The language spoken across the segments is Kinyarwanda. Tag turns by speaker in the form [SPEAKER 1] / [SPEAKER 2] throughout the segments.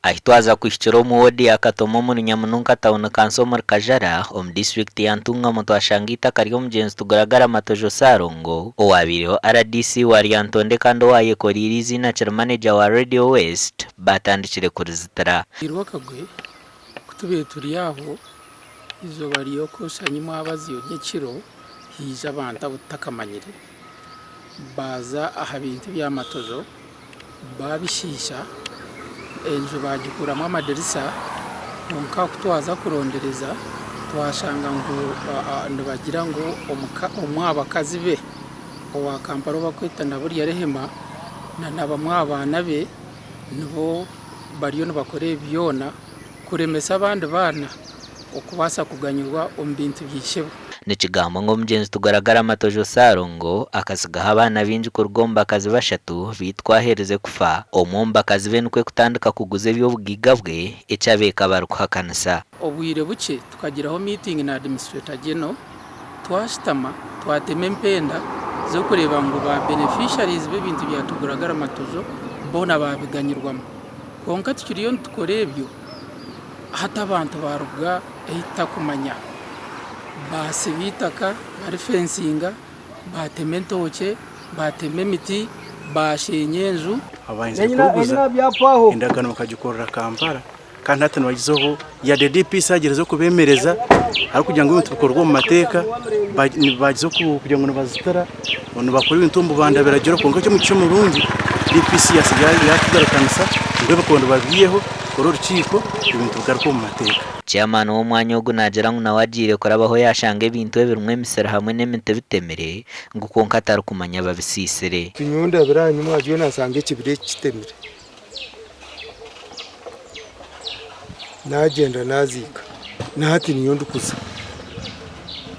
[SPEAKER 1] ahitwaza kwishikira omuwodi akatomo omuri Nyamununka town kanso omuri Kajara omu district ya Ntungamo twashanga itaka ry'omugenzi Tiguragara Matojo Sarongo owabireho RDC waryantonde kandi owayekorire izina kiri manager wa Radio West batandikire kurizitira
[SPEAKER 2] irwakagwe kutube turi aho izo bariyo koshanyimo abaziyo nyekiro hije abantu abutakamanyire baza aha bintu bya Matojo babishisha enjo bagikuramo amadirisa nka kutwaza kurondereza twashanga ngo ndabagira ngo omwabakazi be owa Kampala bakwitana buriya rehema n'abamwabana be nibo bariyo nibakore byona kuremesa abandi bana okubasa kuganyirwa omu bintu byishebo
[SPEAKER 1] Nikigambo ngo omugenzi Tiguragara Matojo Sarongo akasigaho abana bingi kurugomba akazi bashatu bitwahereze kufa omumbakazi be nikwe kutandika kuguza eby'obugaiga bwe ekyabeka barikuhakanisa
[SPEAKER 2] obwire buke tukagiraho meeting na administrator general twashitama twatema empenda zo kureba ngo ba beneficiaries b'ebintu bya Tiguragara Matojo bona babiganyirwamo konka tukiriyo tukore ebyo hata abantu baruga ehita kumanya basibitaka bari fensinga bateme ntoke bateme miti bashenye enju
[SPEAKER 3] abahinzi kuguza indagano bakagikorera Kampala kandi hata bagizeho ya DDP sagerezo kubemereza ari kugira ngo ibintu bikorwa mu mateka bagizeho kugira ngo bazitara abantu bakora ibintu mu Rwanda biragera konka cyo mu cy'umurundi DPC yasigaye yakigarakanisa ngo bakondo babiyeho urukiko ibintu bigaruka mu mateka
[SPEAKER 1] Chairman w'omwanya ogu nagira ngu nawagire korabaho yashanga ebintu ebirumwe emisiri hamwe n'emiti bitemere ngu konka atari kumanya babisisire
[SPEAKER 4] kinyunda biranyu mwagiye nasanga ekibire kitemere nagenda nazika nahati niyo ndukuza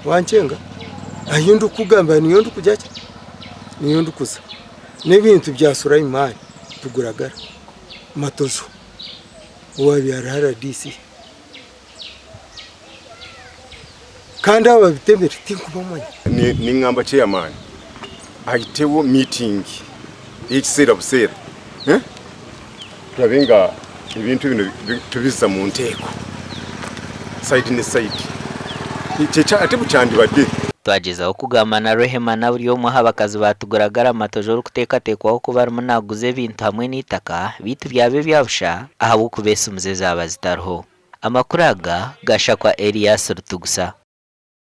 [SPEAKER 4] wancenga ayo ndukugamba niyo ndukujya niyo ndukuza n'ebintu byasura imani Tiguragara Matojo wabyara RDC kandi aba bitemere tinkubamanya
[SPEAKER 5] ni ngamba chairman ahitewo meeting ekisera busera turabenga ibintu bino tubiza mu nteko side ne side icyeca ate bucandi bade
[SPEAKER 1] twagezaho kugamba na Rehema na buri omwe habakazi ba Tiguragara Matojo rukutekatekwaho kuba barimo naguze ebintu hamwe n'itaka bitu byabe byabusha ahabo kubesa umuzeza abazitariho amakuru aga gashakwa Elias Rutugusa.